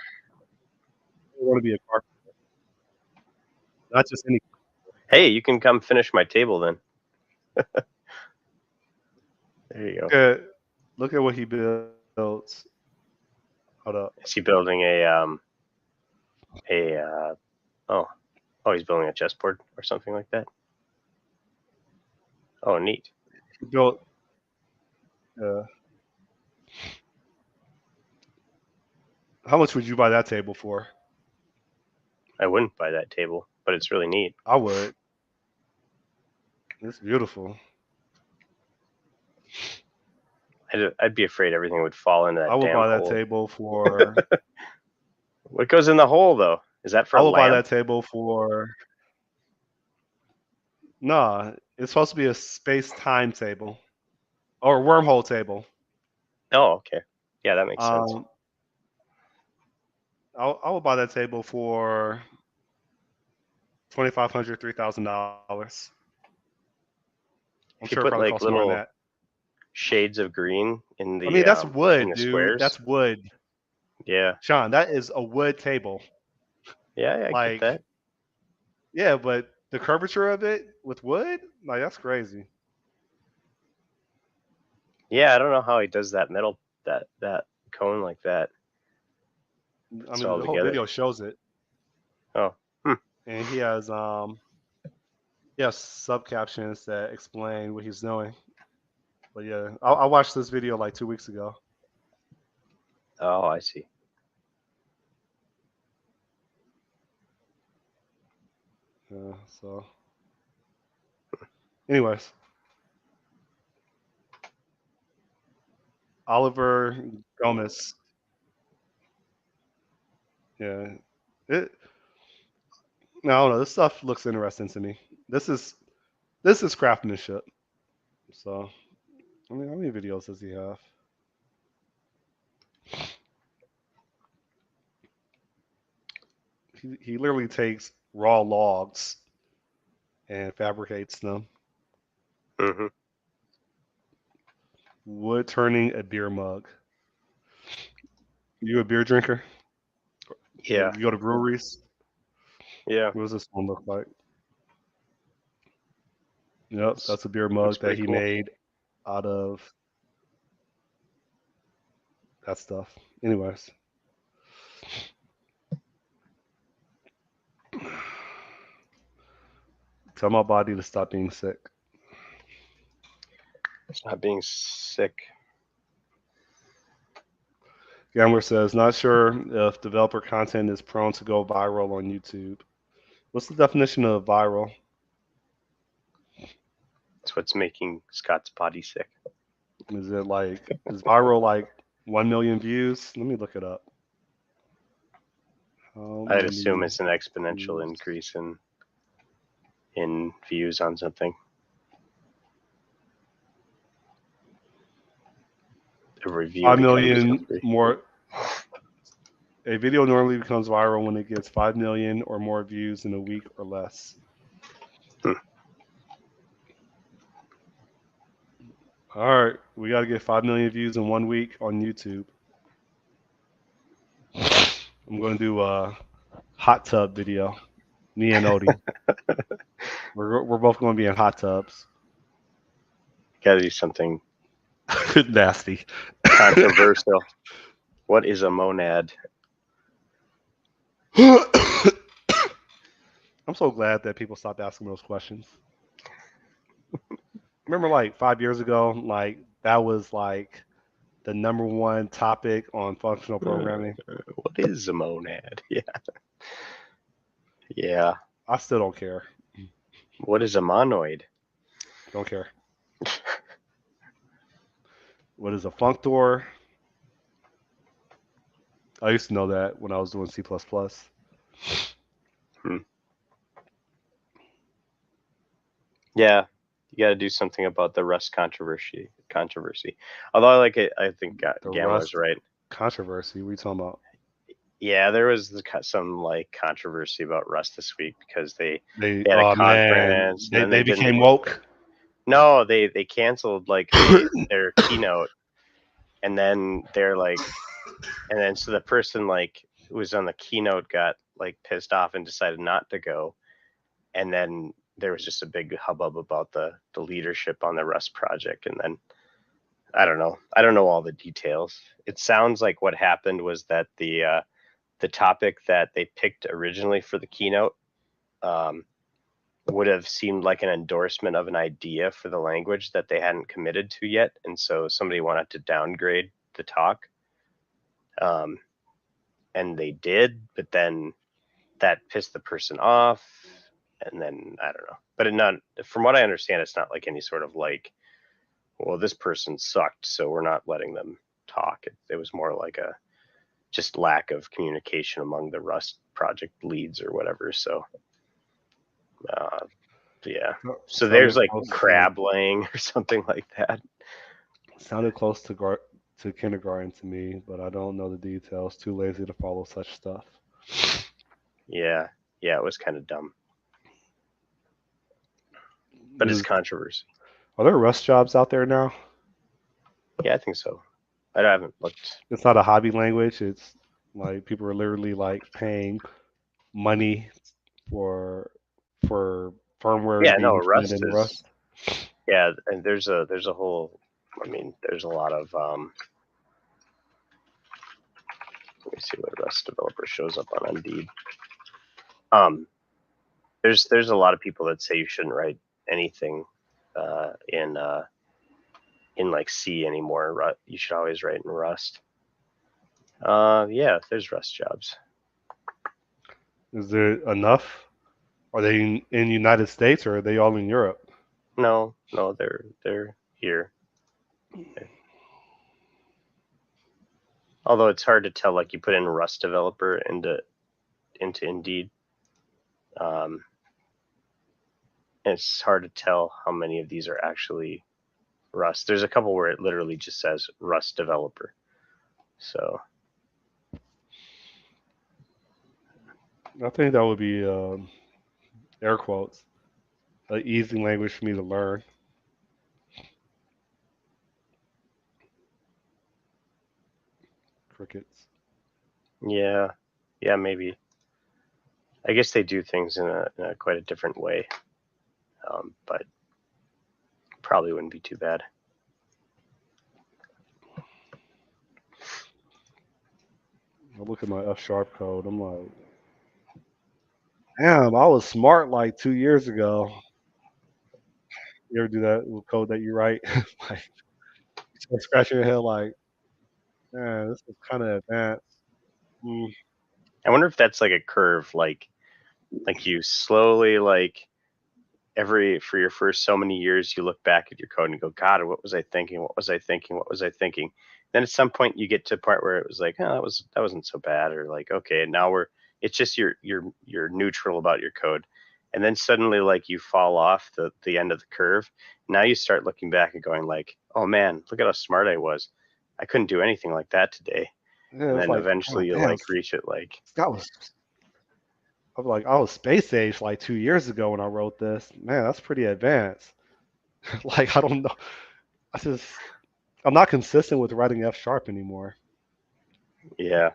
I want to be a carpenter, not just any. Hey, you can come finish my table then. There you go. Look at what he builds. Hold up. Is he building a oh, Oh, he's building a chessboard or something like that. Oh, neat. He built. How much would you buy that table for? I wouldn't buy that table, but it's really neat. I would. It's beautiful. I'd be afraid everything would fall into that I would damn buy that hole. table for. What goes in the hole though? Is that for I a would buy lamp? that table for. Nah, it's supposed to be a space-time table or wormhole table. Oh, okay. Yeah, that makes sense. Um, I would buy that table for $2,500, $3,000. I'm If you sure it put probably like costs more than little that. shades of green in I mean, that's in wood, the dude. squares, That's wood. yeah, Sean, that is a wood table. yeah, I get Like, that. yeah, but the curvature of it with wood, like that's crazy. Yeah, I don't know how he does that metal that cone like that. I It's mean, all the whole together. video shows it, Oh, hmm. and he has sub captions that explain what he's doing. But yeah, I watched this video like 2 weeks ago. Oh, I see. So, anyways, Oliver Gomez. Yeah, it. No, I don't know. This stuff looks interesting to me. This is craftsmanship. So, I mean, how many videos does he have? He literally takes raw logs and fabricates them. Hmm. Wood turning a beer mug. You a beer drinker? Yeah, You go to breweries? yeah. What does this one look like? Yep, It's, that's a beer looks mug that pretty he cool. made out of that stuff. Anyways, tell my body to stop being sick. It's not being sick. Gambler says, not sure if developer content is prone to go viral on YouTube. What's the definition of viral? It's what's making Scott's body sick. Is viral like 1 million views? Let me look it up. How I'd assume many it's an exponential views? increase in views on something. A review 5 becomes million more. A video normally becomes viral when it gets 5 million or more views in a week or less. Hmm. All right, we got to get 5 million views in 1 week on YouTube. I'm going to do a hot tub video. Me and Odie. We're both going to be in hot tubs. Gotta do something Nasty. controversial. What is a monad? I'm so glad that people stopped asking those questions. Remember, like 5 years ago, like that was like the number one topic on functional programming. What is a monad? Yeah. Yeah. I still don't care. What is a monoid? Don't care. What is a functor? I used to know that when I was doing C++. Hmm. Yeah. You got to do something about the Rust controversy. Although I like it, I think The Gamma's Rust right. controversy. What are you talking about? Yeah, there was some like controversy about Rust this week because they They, had a oh man, conference and then they they didn't. became woke. No, they canceled like their keynote, and then they're like, and then so the person like who was on the keynote got like pissed off and decided not to go, and then there was just a big hubbub about the leadership on the Rust project, and then I don't know all the details. It sounds like what happened was that the topic that they picked originally for the keynote um, would have seemed like an endorsement of an idea for the language that they hadn't committed to yet, and so somebody wanted to downgrade the talk, um, and they did, but then that pissed the person off, and then I don't know. But from what I understand, it's not like any sort of like, well, this person sucked, so we're not letting them talk. It was more like a just lack of communication among the Rust project leads or whatever. So, uh, yeah. So there's Sounded like close to crab laying or something like that. sounded close to kindergarten to me, but I don't know the details. Too lazy to follow such stuff. Yeah. Yeah, it was kind of dumb, but it's Is, controversy. are there Rust jobs out there now? Yeah, I think so. I haven't looked. It's not a hobby language. It's like people are literally like paying money for for firmware Yeah, being no, implemented Rust in is. Rust. Yeah, and there's a whole. I mean, there's a lot of. Let me see what Rust developer shows up on Indeed. Um, there's a lot of people that say you shouldn't write anything uh, in uh, in like C anymore. You should always write in Rust. Yeah, there's Rust jobs. Is there enough? Are they in United States or are they all in Europe? No, no, they're here. Although it's hard to tell. Like you put in Rust developer into Indeed, um, it's hard to tell how many of these are actually Rust. There's a couple where it literally just says Rust developer. So I think that would be air quotes an easy language for me to learn. Crickets. yeah, yeah, maybe. I guess they do things in a quite a different way, but probably wouldn't be too bad. I look at my F sharp code. I'm like, damn, I was smart like 2 years ago. You ever do that with code that you write? Like, you start scratching your head like, man, this is kind of advanced. Mm, I wonder if that's like a curve, like you slowly like every for your first so many years you look back at your code and go, God, what was I thinking? What was I thinking? What was I thinking? Then at some point you get to a part where it was like, oh, that wasn't so bad, or like, okay, now it's just you're neutral about your code. And then suddenly like you fall off the end of the curve. Now you start looking back and going like, oh man, look at how smart I was. I couldn't do anything like that today. yeah, And it's then like, eventually oh, you damn, like reach it like, that was. I was like, I was space age like 2 years ago when I wrote this. Man, that's pretty advanced. Like, I don't know. I just, I'm not consistent with writing F sharp anymore. yeah,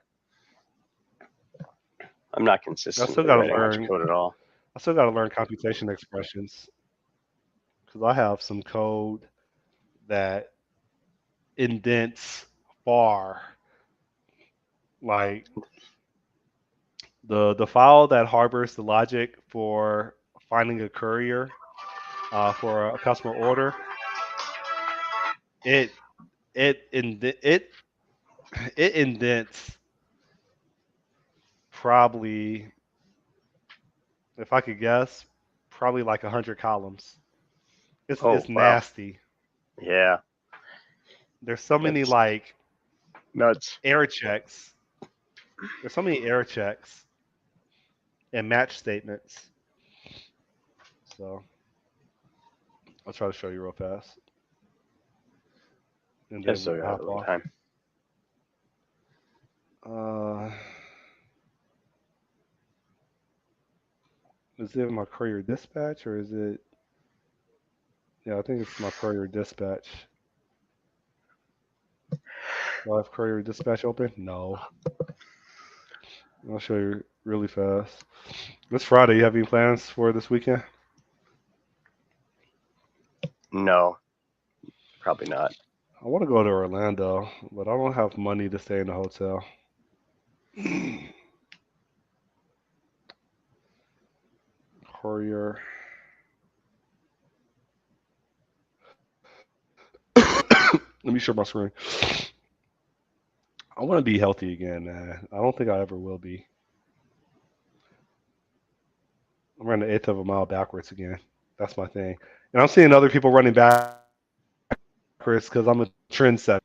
I'm not I still consistently got to writing much learn. code at all. I still got to learn computation expressions because I have some code that indents far. Like the file that harbors the logic for finding a courier for a customer order, it it it indents probably, if I could guess, probably like 100 columns. It's Oh wow, nasty. yeah, There's so many that's like nuts. error checks. There's so many error checks and match statements. So I'll try to show you real fast, and I then we still can got a hop little off. time. Uh, is it my courier dispatch or is it? Yeah, I think it's my courier dispatch. Do I have courier dispatch open? No. I'll show you really fast. It's Friday. You have any plans for this weekend? No, probably not. I want to go to Orlando, but I don't have money to stay in a hotel. courier. Let me share my screen. I want to be healthy again, man. I don't think I ever will be. I'm running an eighth of a mile backwards again. That's my thing. And I'm seeing other people running backwards because I'm a trendsetter.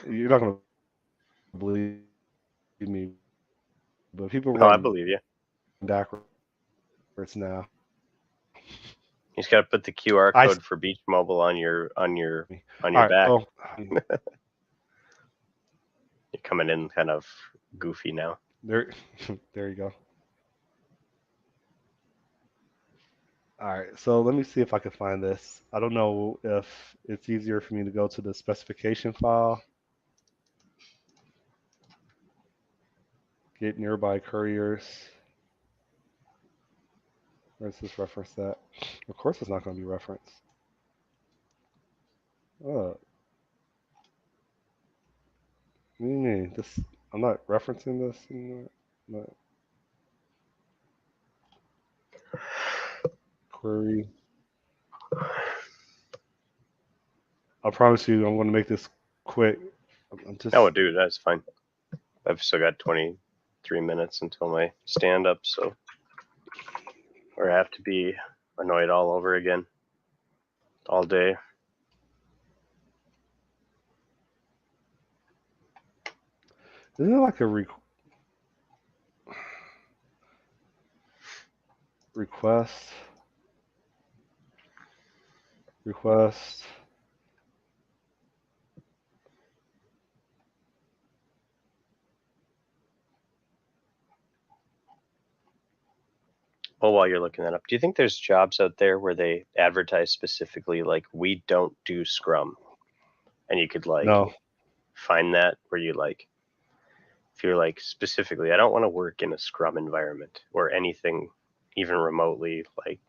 You're not gonna believe me, but people No, I run believe you. backwards now. You just got to put the QR I code for Beach Mobile on your all right. back. So You're coming in kind of goofy now. there, there you go. All right. So let me see if I can find this. I don't know if it's easier for me to go to the specification file, get nearby couriers. Where's this reference at? Of course, it's not going to be referenced. Oh, what do you mean? This? I'm not referencing this. Not query. I promise you, I'm going to make this quick. I'm just. Oh, dude, that's fine. I've still got 23 minutes until my stand up, so or I have to be annoyed all over again all day. Isn't it like a request? Request. Well, while you're looking that up, do you think there's jobs out there where they advertise specifically like we don't do Scrum, and you could like No. find that where you like if you're like specifically I don't want to work in a Scrum environment or anything even remotely like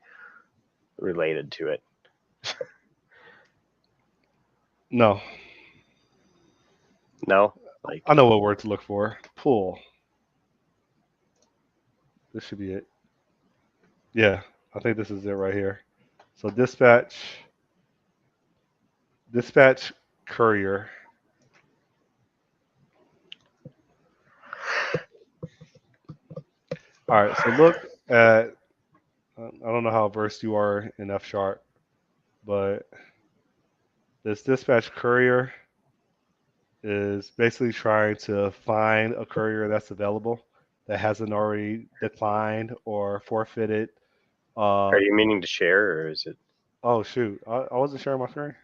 related to it. No. No, like I know what word to look for. Pull. This should be it. Yeah, I think this is it right here. So dispatch courier. All right, so look at, I don't know how versed you are in F sharp, but this dispatch courier is basically trying to find a courier that's available that hasn't already declined or forfeited. are Uh, you meaning to share or is it oh shoot, I wasn't sharing my screen.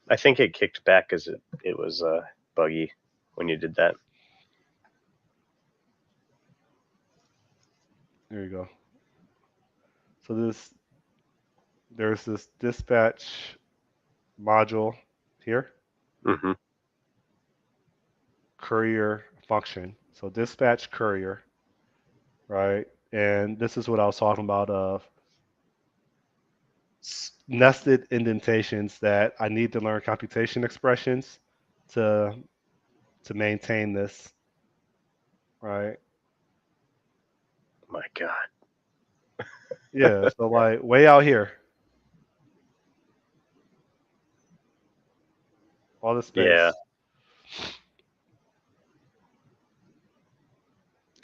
I think it kicked back because it was buggy when you did that. There you go. So there's this dispatch module here, Mm-hmm. courier function. So dispatch courier, right? And this is what I was talking about of nested indentations that I need to learn computation expressions to to maintain this, right? My God. Yeah, so like way out here, all the Yeah. space.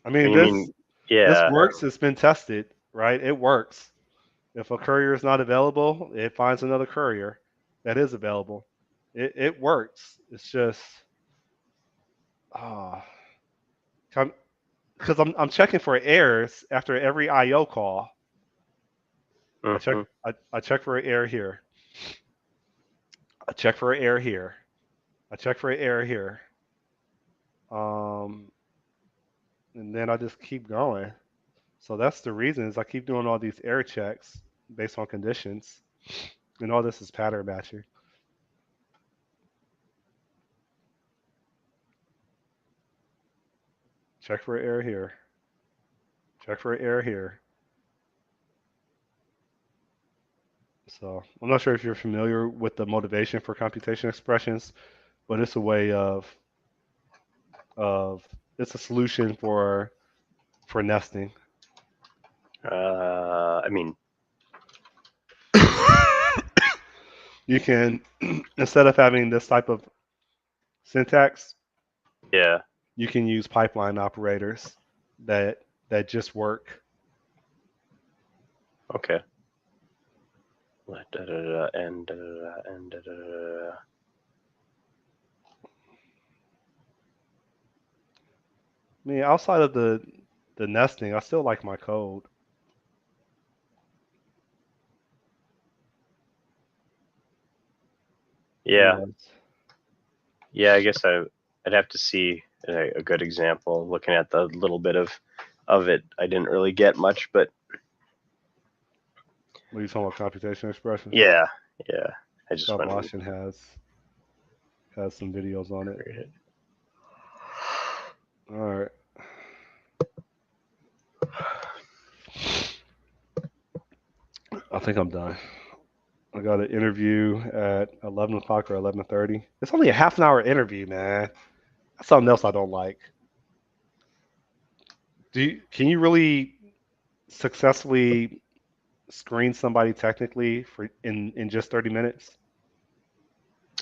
I mean, And you mean this yeah. works. It's been tested, right? It works. If a courier is not available, it finds another courier that is available. It works. It's just ah, because I'm checking for errors after every IO call. I check Mm-hmm. I check for an error here. I check for an error here. I check for an error here. Um, and then I just keep going. So that's the reason is I keep doing all these error checks based on conditions, and all this is pattern matching. Check for an error here. Check for an error here. So I'm not sure if you're familiar with the motivation for computation expressions, but it's a way of it's a solution for nesting. I mean, You can, instead of having this type of syntax, yeah. you can use pipeline operators that that just work. Okay. Let da da da and da da da and da da da. I mean, outside of the nesting, I still like my code. Yeah. Yes. Yeah. I guess I'd have to see a good example. Looking at the little bit of it, I didn't really get much, but What are you talking about? Computation expression. yeah, yeah. I just went and Salvation has some videos on it. created. All right. I think I'm done. I got an interview at 11 o'clock or 11:30. It's only a half an hour interview, man. That's something else I don't like. Can you really successfully screen somebody technically for in just 30 minutes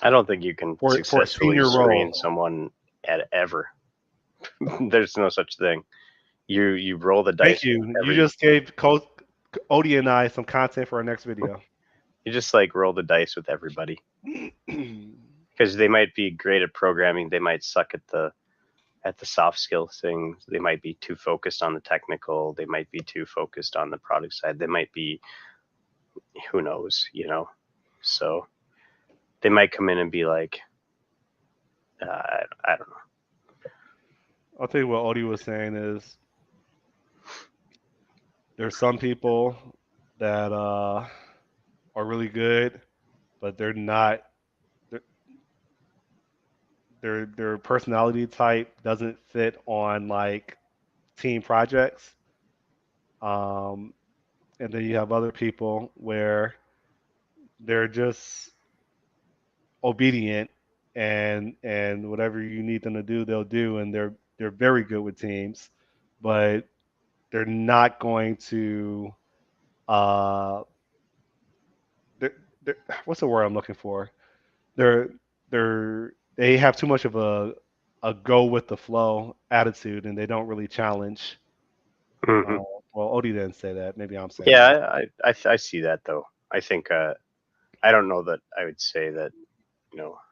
I don't think you can for a successfully senior role? screen someone at ever. There's no such thing. You roll the Thank dice with you. You every. just gave Odie and I some content for our next video. You just like roll the dice with everybody because they might be great at programming. They might suck at the soft skill things. They might be too focused on the technical. They might be too focused on the product side. They might be, who knows, you know. So they might come in and be like, I don't know. I'll tell you what Odie was saying is there's some people that are really good, but they're not. Their their personality type doesn't fit on like team projects. Um, and then you have other people where they're just obedient and whatever you need them to do, they'll do, and they're very good with teams, but they're not going to. Uh, they're, they're, what's the word I'm looking for? They're they have too much of a go with the flow attitude, and they don't really challenge. Hmm. Uh, well, Odie didn't say that. Maybe I'm saying that. Yeah, I see that though. I think I don't know that I would say that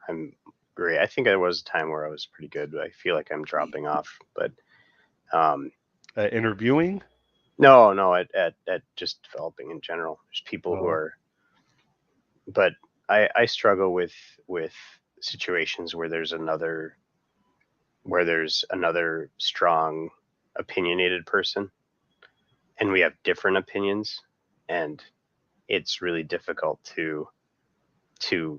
I'm great. I think there was a time where I was pretty good. I feel like I'm dropping off, but um, Interviewing. no, at just developing in general. There's people who Oh, are, but I struggle with situations where there's another strong opinionated person, and we have different opinions, and it's really difficult to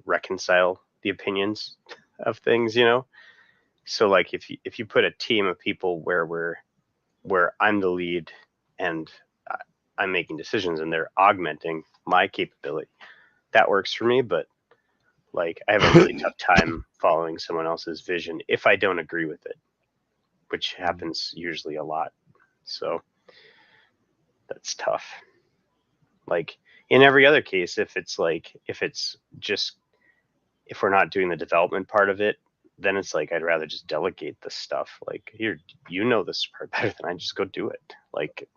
reconcile the opinions of things, you know. So like if you put a team of people where I'm the lead and I'm making decisions and they're augmenting my capability, that works for me. But like I have a really tough time following someone else's vision if I don't agree with it, which happens usually a lot. So that's tough. Like in every other case, if it's just if we're not doing the development part of it, then it's like I'd rather just delegate this stuff. Like here, this part better than I, just go do it. Like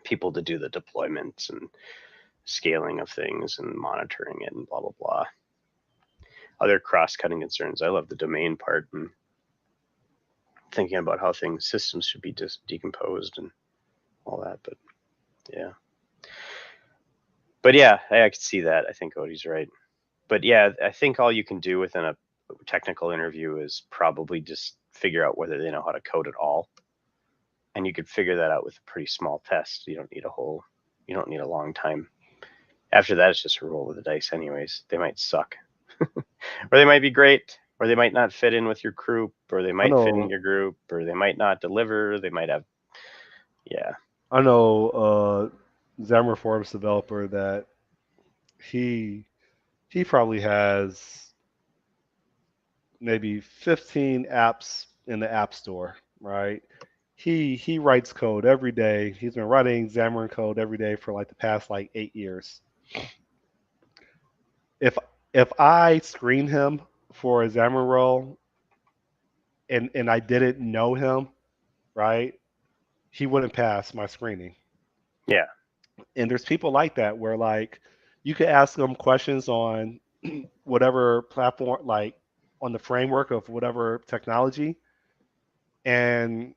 people to do the deployments and scaling of things and monitoring it and blah blah blah. Other cross-cutting concerns. I love the domain part and thinking about how systems should be just decomposed and all that. Yeah, but yeah, I could see that. I think Odie's right. But yeah, I think all you can do within a technical interview is probably just figure out whether they know how to code at all, and you could figure that out with a pretty small test. You don't need a long time. After that, it's just a roll of the dice. Anyways, they might suck, or they might be great, or they might not fit in with your group, or they I might fit in know. your group, or they might not deliver. They might have, yeah. I know. Xamarin Forms developer that he he probably has maybe 15 apps in the App Store, right? he writes code every day. He's been writing Xamarin code every day for like the past like 8 years. If if I screen him for a Xamarin role and I didn't know him, right, he wouldn't pass my screening. Yeah. And there's people like that where like you could ask them questions on whatever platform, like on the framework of whatever technology, and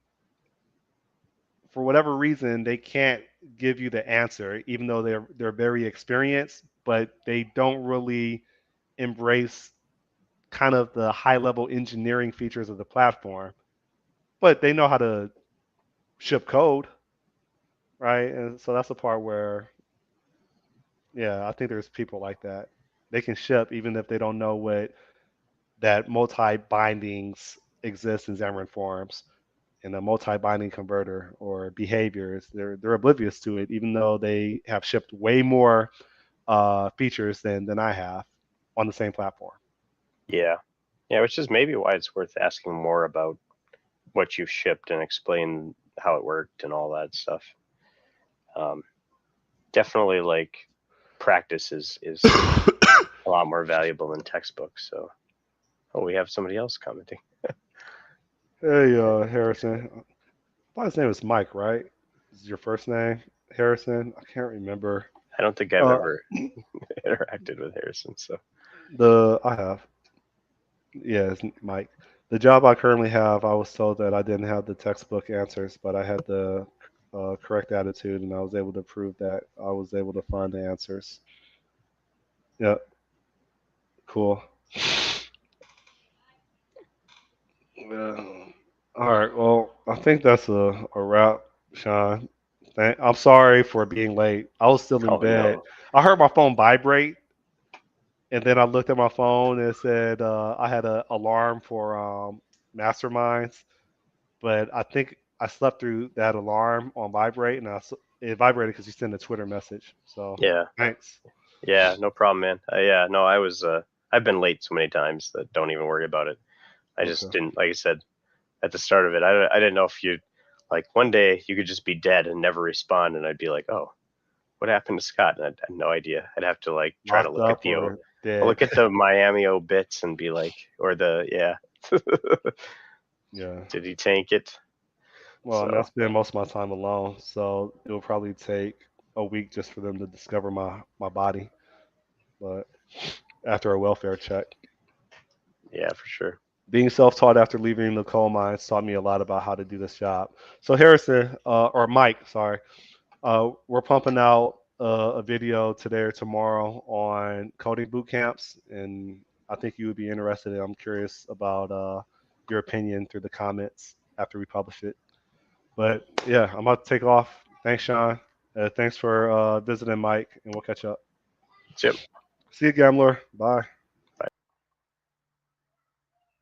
for whatever reason they can't give you the answer, even though they're very experienced, but they don't really embrace kind of the high level engineering features of the platform. But they know how to ship code, right? And so that's the part where, yeah, I think there's people like that. They can ship even if they don't know what that multi bindings exist in Xamarin Forms and a multi binding converter or behaviors. They're oblivious to it, even though they have shipped way more features than I have on the same platform. Yeah. Yeah, which is maybe why it's worth asking more about what you've shipped and explain how it worked and all that stuff. Um, Definitely like practice is a lot more valuable than textbooks. So, oh, we have somebody else commenting. Hey, Harrison. I thought his name was Mike, right? Is your first name Harrison? I can't remember. I don't think I've Uh, ever interacted with Harrison. So, the I have. Yeah, it's Mike. The job I currently have, I was told that I didn't have the textbook answers, but I had the correct attitude, and I was able to prove that I was able to find the answers. Yeah, cool. Yeah. All right. Well, I think that's a wrap, Sean. I'm sorry for being late. I was still in oh bed. no, I heard my phone vibrate, and then I looked at my phone and it said I had an alarm for Masterminds, but I think I slept through that alarm on vibrate, and it vibrated because you sent a Twitter message. So yeah, thanks. yeah, no problem, man. Yeah, no, I was. I've been late so many times that don't even worry about it. I just Okay. didn't, like I said at the start of it. I didn't know if you, like, one day you could just be dead and never respond, and I'd be like, oh, what happened to Scott? And I had no idea. I'd have to like try to Locked look at up the or I'll dead? look at the Miami bits and be like, or the yeah, Yeah. did he tank it? Well, I mean, I So spend most of my time alone, so it'll probably take a week just for them to discover my body. But after a welfare check, yeah, for sure. being self-taught after leaving the coal mines taught me a lot about how to do this job. So Harrison, or Mike, sorry, we're pumping out a video today or tomorrow on coding boot camps, and I think you would be interested. I'm curious about your opinion through the comments after we publish it. But yeah, I'm about to take off. Thanks, Sean. Thanks for visiting, Mike, and we'll catch up. Chip. See you, Gambler. Bye.